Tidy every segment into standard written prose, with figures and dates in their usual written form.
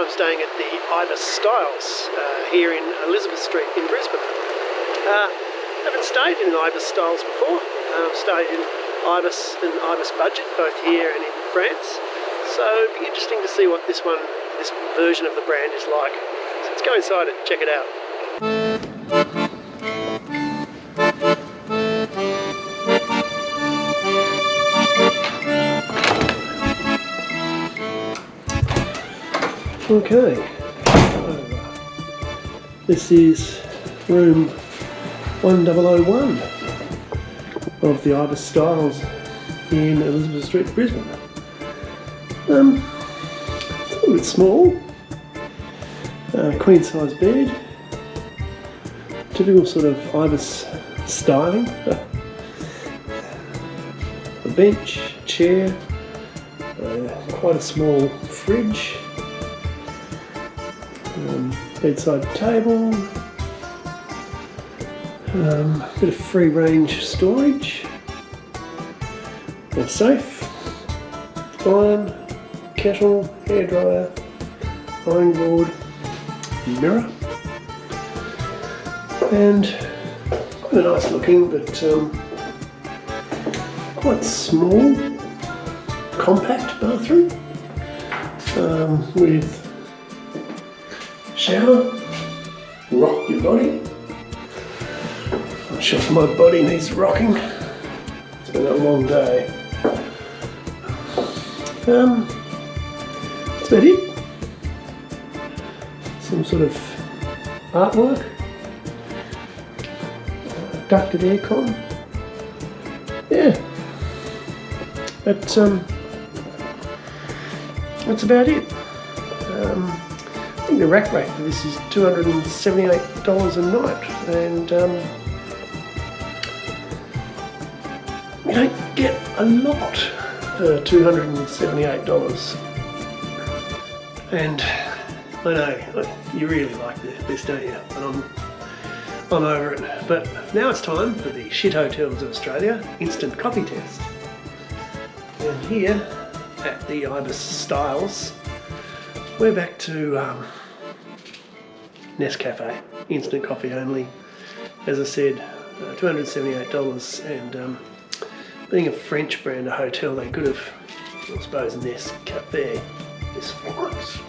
I'm staying at the Ibis Styles here in Elizabeth Street in Brisbane. Haven't stayed in Ibis Styles before. I've stayed in Ibis and Ibis Budget, both here and in France. So it'll be interesting to see what this version of the brand is like. So let's go inside and check it out. Okay, this is room 1001 of the Ibis Styles in Elizabeth Street Brisbane. It's a little bit small, queen size bed, typical sort of Ibis styling, a bench, chair, quite a small fridge, bedside table, bit of free range storage, a safe, iron, kettle, hairdryer, ironing board, mirror, and quite a nice looking but quite small, compact bathroom with shower, rock your body. Not sure if my body needs rocking. It's been a long day. That's about it. Some sort of artwork. Ducted aircon. Yeah. That's about it. I think the rack rate for this is $278 a night, and you don't get a lot for $278. And I know you really like this, don't you? And I'm over it. But now it's time for the Shit Hotels of Australia instant coffee test. And here at the Ibis Styles, we're back to Nescafe, instant coffee only. As I said, $278, and being a French brand of hotel, they could have, I suppose, Nescafe is France.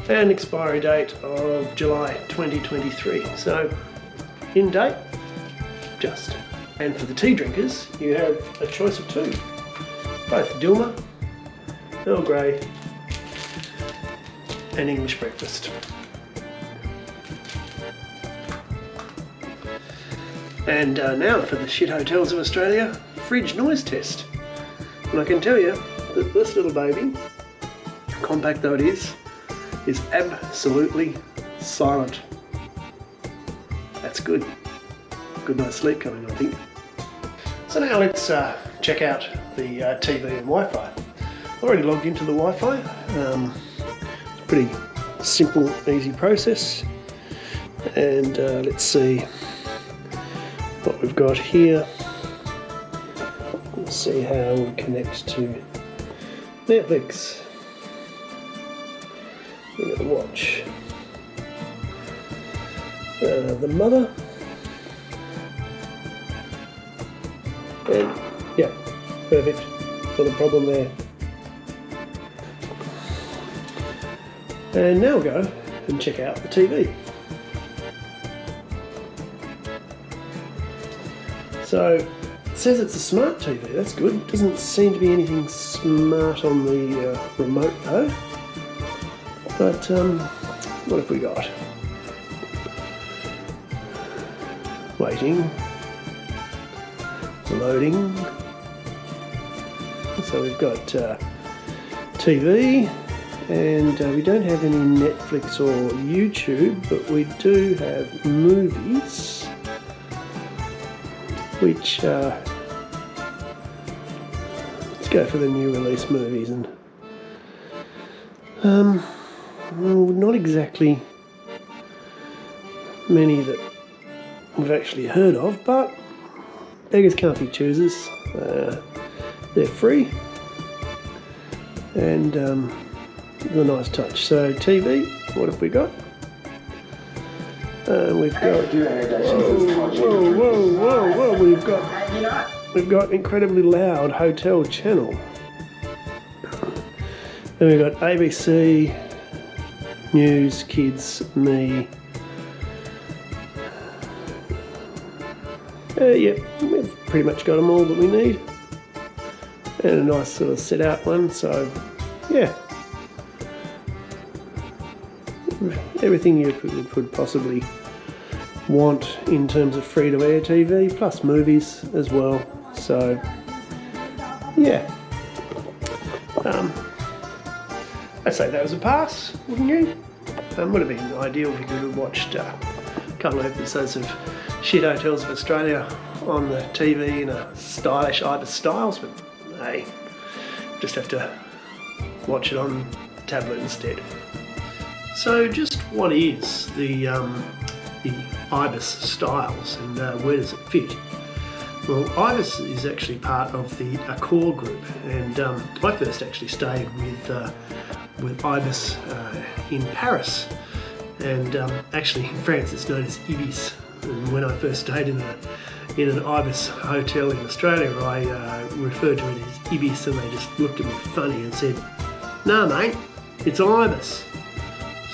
And expiry date of July 2023. So, in date, just. And for the tea drinkers, you have a choice of two. Both Dilma, Earl Grey, and English breakfast. And now for the Shit Hotels of Australia fridge noise test. And I can tell you that this little baby, compact though it is absolutely silent. That's good. Good night's sleep coming, I think. So now let's check out the TV and Wi-Fi. I've already logged into the Wi-Fi. It's a pretty simple, easy process. And let's see what we've got here. Let's see how we connect to Netflix. We're going to watch The Mother. And yeah, perfect. Not a problem there. And now we'll go and check out the TV. So it says it's a smart TV, that's good. Doesn't seem to be anything smart on the remote though. But what have we got? Waiting. Loading. So we've got TV, and we don't have any Netflix or YouTube, but we do have movies, which let's go for the new release movies. And well, not exactly many that we've actually heard of, but beggars can't be choosers. They're free, and the nice touch. So TV, what have we got? We've got, whoa, we've got incredibly loud hotel channel. Then we've got ABC, News, Kids, Me. Yep, we've pretty much got them all that we need. And a nice sort of set out one, so yeah. Everything you could possibly want in terms of free-to-air TV, plus movies as well. So, yeah. I'd say that was a pass, wouldn't you? Would have been ideal if you could have watched a couple of episodes of Shit Hotels of Australia on the TV in a stylish Ibis Styles, but hey, just have to watch it on tablet instead. So just what is the Ibis Styles and where does it fit? Well, Ibis is actually part of the Accor group, and I first actually stayed with Ibis in Paris, and actually in France it's known as Ibis. And when I first stayed in an Ibis hotel in Australia, I referred to it as Ibis, and they just looked at me funny and said, "No, mate, it's Ibis."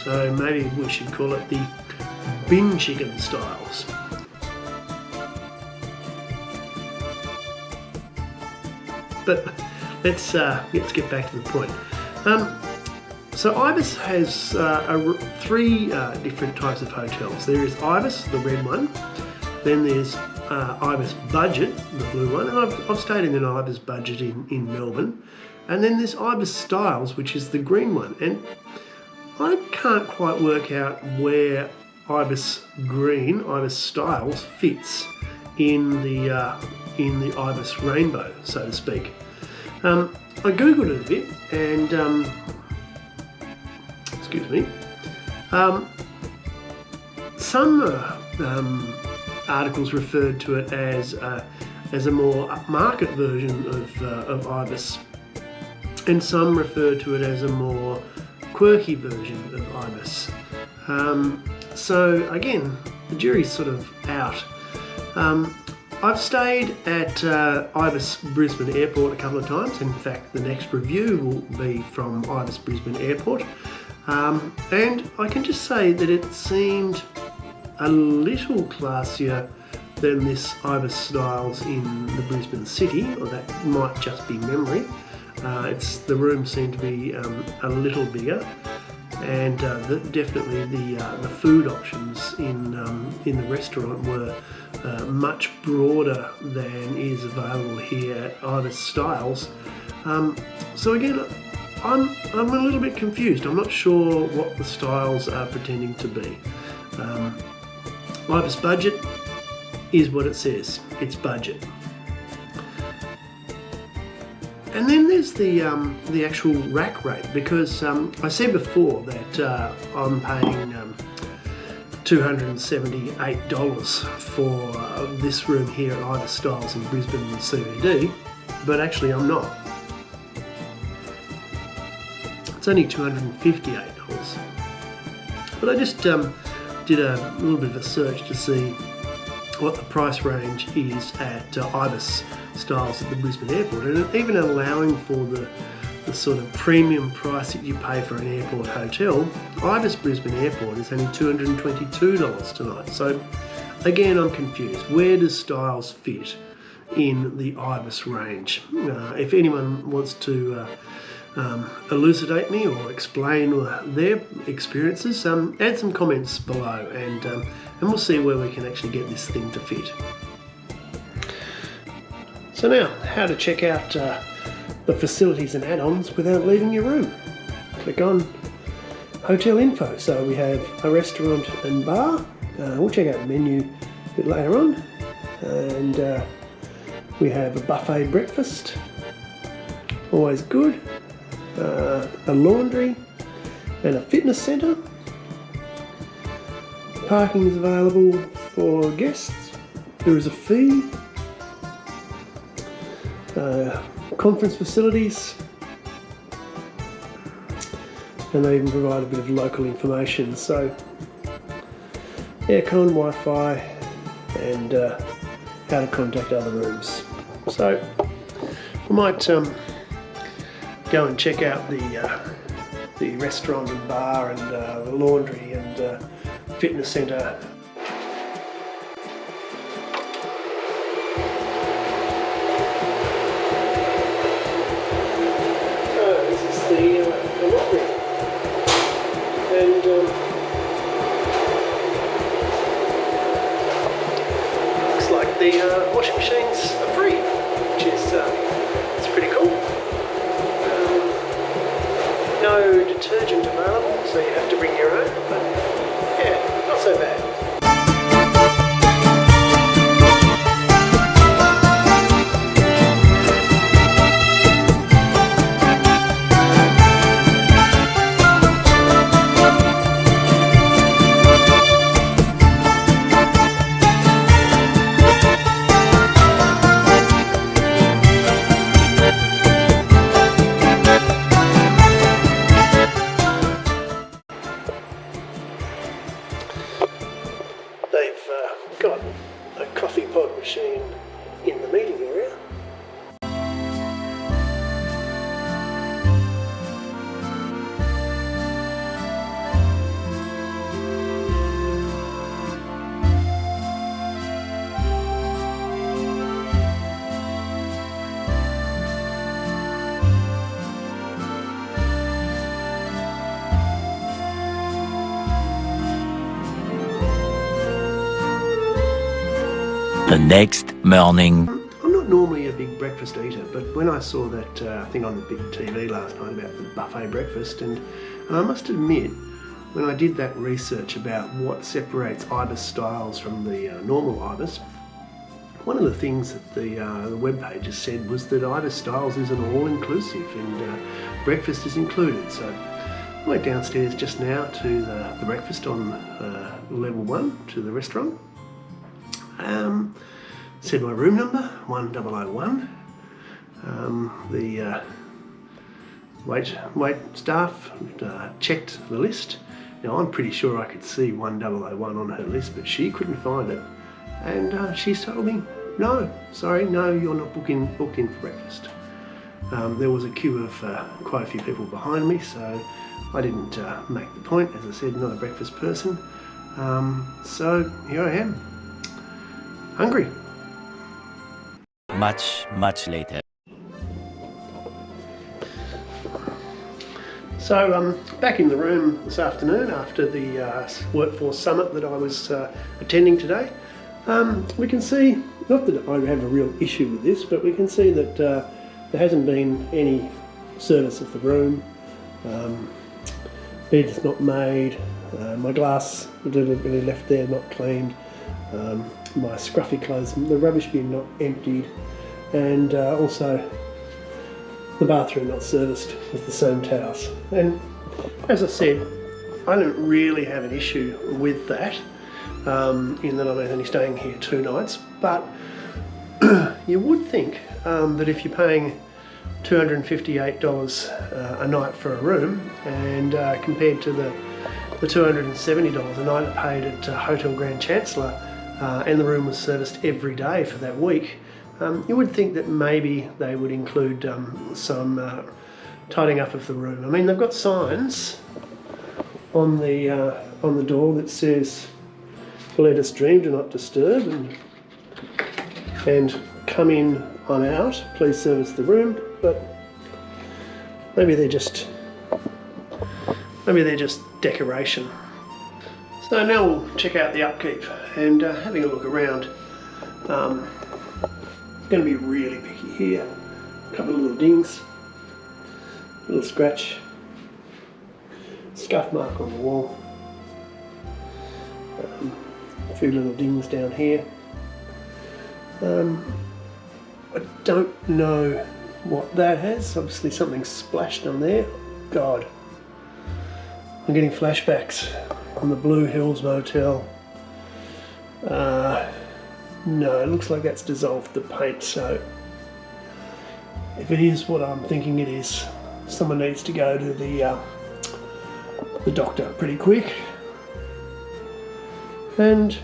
So maybe we should call it the Bin Chicken Styles. But let's get back to the point. So Ibis has three different types of hotels. There is Ibis, the red one. Then there's Ibis Budget, the blue one. And I've stayed in an Ibis Budget in Melbourne. And then there's Ibis Styles, which is the green one. And I can't quite work out where Ibis Green, Ibis Styles, fits in the Ibis rainbow, so to speak. I googled it a bit, and excuse me. Some articles referred to it as a more upmarket version of Ibis, and some referred to it as a more quirky version of Ibis. So again, the jury's sort of out. I've stayed at Ibis Brisbane Airport a couple of times. In fact, the next review will be from Ibis Brisbane Airport. And I can just say that it seemed a little classier than this Ibis Styles in the Brisbane city, or that might just be memory. The room seemed to be a little bigger, and definitely the food options in the restaurant were much broader than is available here at Ibis Styles. So again, I'm a little bit confused. I'm not sure what the Styles are pretending to be. Ibis Budget is what it says. It's budget. And then there's the actual rack rate, because I said before that I'm paying $278 for this room here at Ibis Styles in Brisbane CBD, but actually I'm not. It's only $258. But I just did a little bit of a search to see what the price range is at Ibis Styles at the Brisbane Airport, and even allowing for the sort of premium price that you pay for an airport hotel, Ibis Brisbane Airport is only $222 tonight. So again, I'm confused. Where does Styles fit in the Ibis range? If anyone wants to elucidate me or explain their experiences, add some comments below, and we'll see where we can actually get this thing to fit. So now, how to check out the facilities and add-ons without leaving your room. Click on hotel info. So we have a restaurant and bar. We'll check out the menu a bit later on. And we have a buffet breakfast, always good. A laundry and a fitness centre. Parking is available for guests. There is a fee. Conference facilities. and they even provide a bit of local information. So aircon, Wi-Fi, and how to contact other rooms. So we might go and check out the restaurant and bar and the laundry and fitness centre. This is the laundry, and looks like the washing machines are free, which is it's pretty cool. No detergent available, so you have to bring your own, but yeah, not so bad. They've got a coffee pod machine in the meeting area. The next morning. I'm not normally a big breakfast eater, but when I saw that thing on the big TV last night about the buffet breakfast, and I must admit, when I did that research about what separates Ibis Styles from the normal Ibis, one of the things that the webpage has said was that Ibis Styles is an all-inclusive and breakfast is included. So I went downstairs just now to the breakfast on level 1 to the restaurant. Said my room number, 1001. The wait staff checked the list. Now I'm pretty sure I could see 1001 on her list, but she couldn't find it. And she's told me, no, sorry, no, you're not booked in for breakfast. There was a queue of quite a few people behind me, so I didn't make the point. As I said, not a breakfast person. So here I am. Hungry. Much later. So back in the room this afternoon after the workforce summit that I was attending today. We can see, not that I have a real issue with this, but we can see that there hasn't been any service of the room. Bed is not made. My glass deliberately left there, not cleaned. My scruffy clothes, the rubbish bin not emptied, and also the bathroom not serviced with the same towels. And as I said, I don't really have an issue with that, in that I'm only staying here 2 nights, but you would think that if you're paying $258 a night for a room, and compared to the $270 a night I paid at Hotel Grand Chancellor, and the room was serviced every day for that week, you would think that maybe they would include some tidying up of the room. I mean, they've got signs on the door that says "Let us dream, do not disturb," and "Come in, I'm out, please service the room." But maybe they're just decoration. So now we'll check out the upkeep, and having a look around. Going to be really picky here. A couple of little dings, a little scratch, scuff mark on the wall, a few little dings down here. I don't know what that has. Obviously something splashed on there. God, I'm getting flashbacks on the Blue Hills Motel. No, it looks like that's dissolved the paint, so if it is what I'm thinking it is, someone needs to go to the the doctor pretty quick. And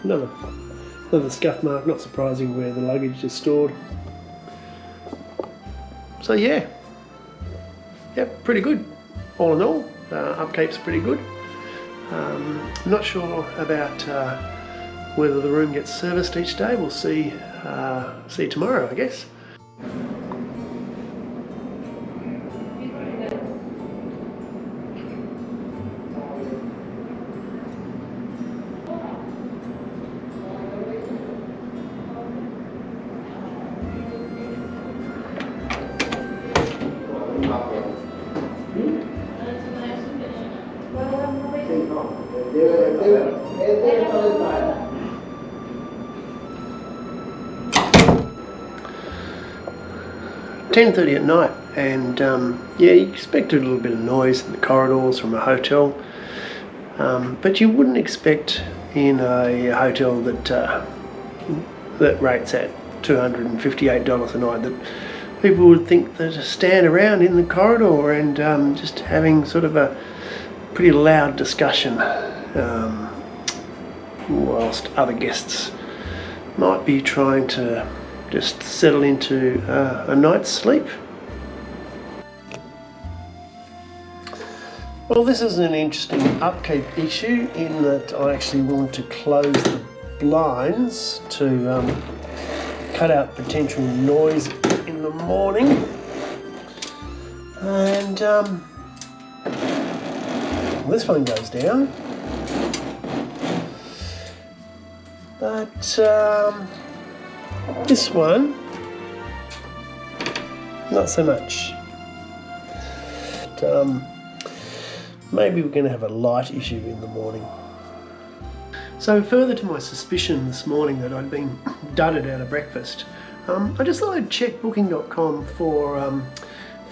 another scuff mark, not surprising where the luggage is stored. So yeah, pretty good. All in all, upkeep's pretty good. I'm not sure about whether the room gets serviced each day. We'll see tomorrow, I guess. $10:30 at night, and yeah, you expect a little bit of noise in the corridors from a hotel, but you wouldn't expect in a hotel that rates at $258 a night that people would think that to stand around in the corridor and just having sort of a pretty loud discussion whilst other guests might be trying to just settle into a night's sleep. Well, this is an interesting upkeep issue in that I actually want to close the blinds to cut out potential noise in the morning. And this one goes down. But this one, not so much. But, maybe we're going to have a light issue in the morning. So further to my suspicion this morning that I'd been dudded out of breakfast, I just thought I'd check booking.com for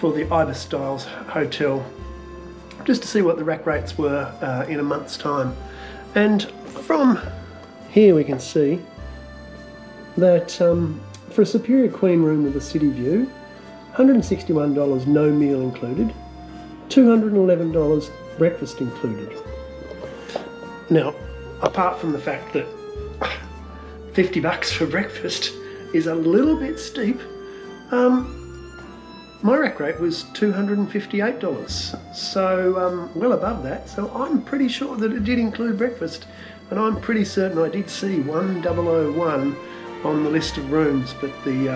the Ibis Styles hotel just to see what the rack rates were in a month's time. And from here we can see that for a Superior Queen room with a city view, $161 no meal included, $211 breakfast included. Now, apart from the fact that $50 for breakfast is a little bit steep, my rack rate was $258, so well above that. So I'm pretty sure that it did include breakfast, and I'm pretty certain I did see 1001 on the list of rooms, but the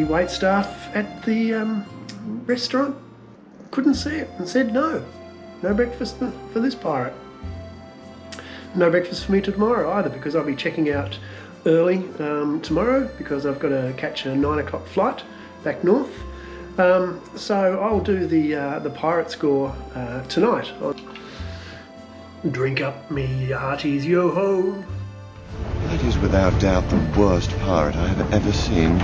wait staff at the restaurant couldn't see it and said no breakfast for this pirate. No breakfast for me tomorrow either, because I'll be checking out early tomorrow because I've got to catch a 9 o'clock flight back north. So I'll do the pirate score tonight. I'll drink up me hearties, yo-ho. That is without doubt the worst pirate I have ever seen.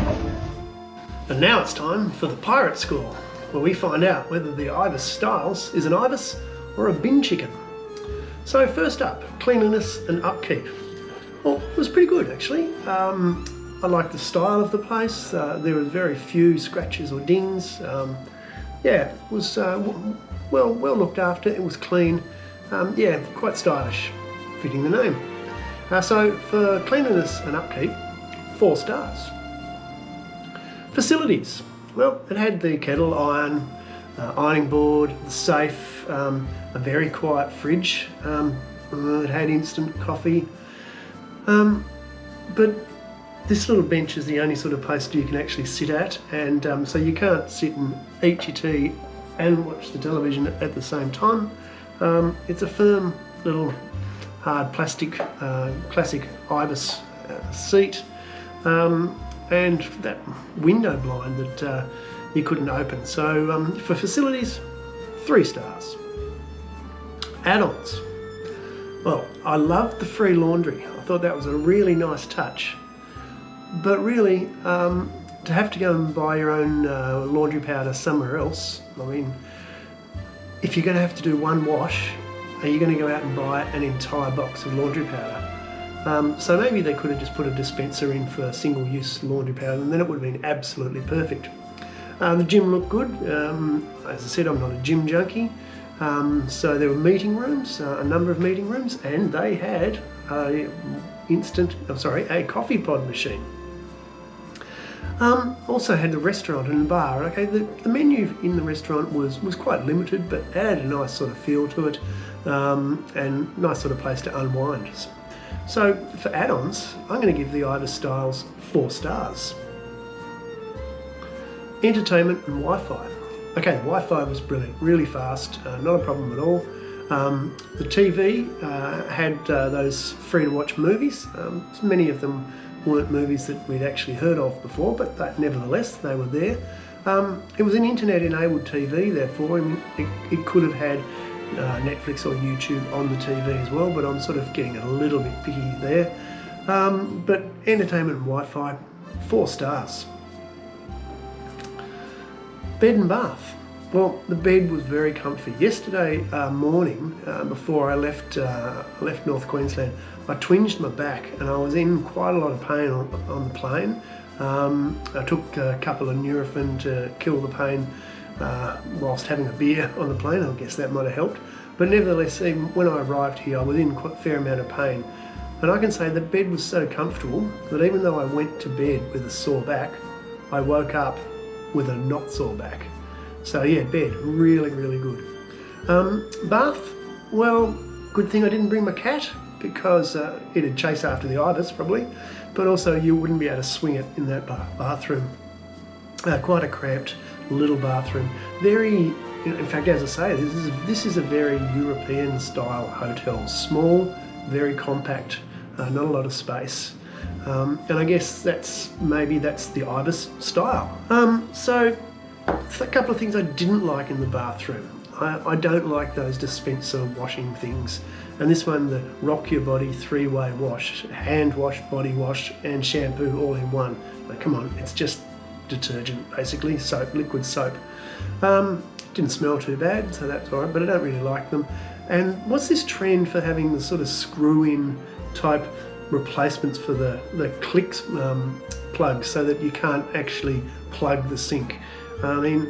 And now it's time for the pirate score, where we find out whether the Ibis Styles is an ibis or a bin chicken. So first up, cleanliness and upkeep. Well, it was pretty good actually. I like the style of the place. There was very few scratches or dings. Yeah, it was well looked after. It was clean. Yeah, quite stylish, fitting the name. So for cleanliness and upkeep, 4 stars. Facilities. Well, it had the kettle, iron, ironing board, the safe, a very quiet fridge. It had instant coffee. But this little bench is the only sort of place you can actually sit at, and so you can't sit and eat your tea and watch the television at the same time. It's a firm little hard plastic classic Ibis seat, and that window blind that you couldn't open. So for facilities, 3 stars. Add-ons. Well, I loved the free laundry. I thought that was a really nice touch. But really, to have to go and buy your own laundry powder somewhere else, I mean, if you're going to have to do one wash, are you going to go out and buy an entire box of laundry powder? So maybe they could have just put a dispenser in for single-use laundry powder, and then it would have been absolutely perfect. The gym looked good. As I said, I'm not a gym junkie. So there were meeting rooms, a number of meeting rooms, and they had a coffee pod machine. Also had the restaurant and bar. Okay, the menu in the restaurant was quite limited, but it had a nice sort of feel to it, and nice sort of place to unwind. So for add-ons, I'm going to give the Ibis Styles 4 stars. Entertainment and Wi-Fi. Okay, the Wi-Fi was brilliant, really fast, not a problem at all. The TV had those free-to-watch movies. Many of them weren't movies that we'd actually heard of before, but nevertheless, they were there. It was an internet-enabled TV, therefore it could have had Netflix or YouTube on the TV as well, but I'm sort of getting a little bit picky there. But entertainment and Wi-Fi, 4 stars. Bed and bath. Well, the bed was very comfy. Yesterday morning, before I left North Queensland, I twinged my back and I was in quite a lot of pain on the plane. I took a couple of Nurofen to kill the pain whilst having a beer on the plane. I guess that might have helped. But nevertheless, even when I arrived here, I was in quite a fair amount of pain. And I can say the bed was so comfortable that even though I went to bed with a sore back, I woke up with a not sore back. So yeah, bed, really, really good. Bath, well, good thing I didn't bring my cat, because it'd chase after the Ibis probably, but also you wouldn't be able to swing it in that bathroom. Quite a cramped little bathroom. Very, in fact, as I say, this is a very European style hotel. Small, very compact, not a lot of space. And I guess that's the Ibis style. So a couple of things I didn't like in the bathroom. I don't like those dispenser washing things. And this one, the Rock Your Body 3-way wash, hand wash, body wash, and shampoo all in one. Like, come on, it's just detergent basically, soap, liquid soap. Didn't smell too bad, so that's alright, but I don't really like them. And what's this trend for having the sort of screw-in type replacements for the clicks plugs, so that you can't actually plug the sink? I mean,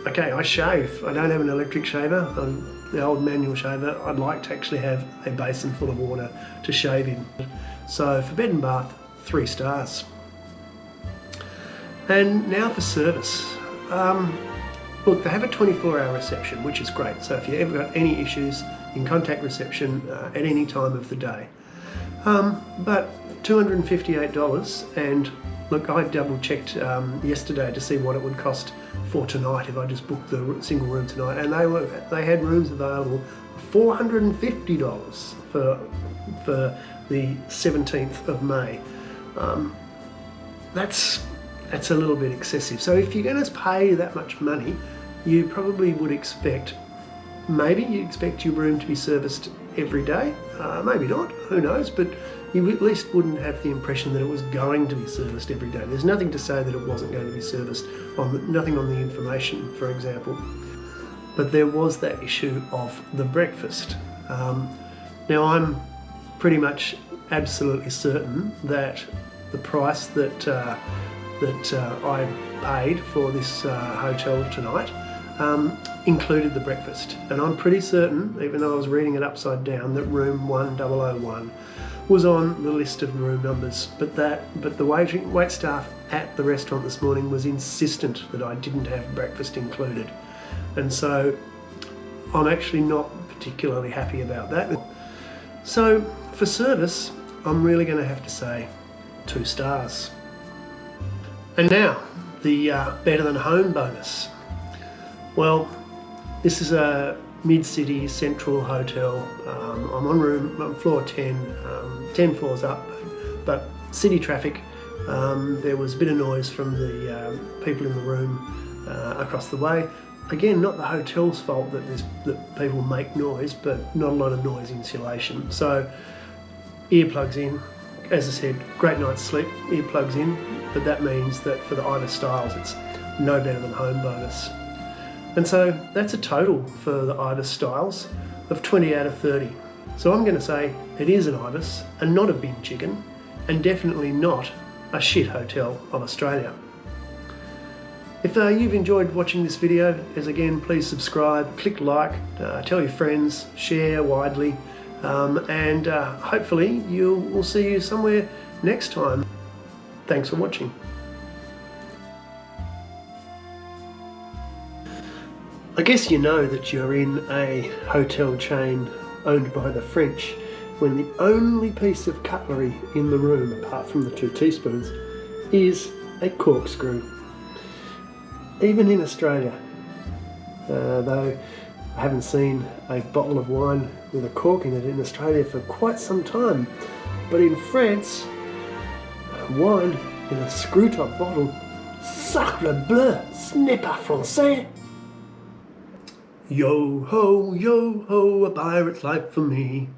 okay, I shave. I don't have an electric shaver. The old manual shaver. I'd like to actually have a basin full of water to shave in. So for bed and bath, 3 stars. And now for service. Look, they have a 24-hour reception, which is great. So if you ever got any issues, you can contact reception at any time of the day. But $258, and look, I double-checked yesterday to see what it would cost for tonight if I just booked the single room tonight, and they had rooms available for $450 for the 17th of May. That's a little bit excessive. So if you're going to pay that much money, you probably would expect, maybe you expect your room to be serviced every day. Maybe not, who knows, but you at least wouldn't have the impression that it was going to be serviced every day. There's nothing to say that it wasn't going to be serviced, nothing on the information, for example. But there was that issue of the breakfast. Now I'm pretty much absolutely certain that the price that I paid for this hotel tonight included the breakfast. And I'm pretty certain, even though I was reading it upside down, that room 1001 was on the list of room numbers. But the wait staff at the restaurant this morning was insistent that I didn't have breakfast included. And so I'm actually not particularly happy about that. So for service, I'm really going to have to say 2 stars. And now, the better than home bonus. Well, this is a mid-city central hotel. I'm on floor 10, 10 floors up, but city traffic. There was a bit of noise from the people in the room across the way. Again, not the hotel's fault that people make noise, but not a lot of noise insulation. So earplugs in. As I said, great night's sleep, earplugs in, but that means that for the Ibis Styles, it's no better than home bonus. And so that's a total for the Ibis Styles of 20 out of 30. So I'm going to say it is an Ibis and not a bin chicken, and definitely not a shit hotel of Australia. If you've enjoyed watching this video, as again, please subscribe, click like, tell your friends, share widely, and hopefully we'll see you somewhere next time. Thanks for watching. I guess you know that you're in a hotel chain owned by the French when the only piece of cutlery in the room, apart from the 2 teaspoons, is a corkscrew. Even in Australia, though I haven't seen a bottle of wine with a cork in it in Australia for quite some time, but in France, wine in a screw-top bottle, sacre bleu, ce n'est pas français. Yo ho, a pirate's life for me.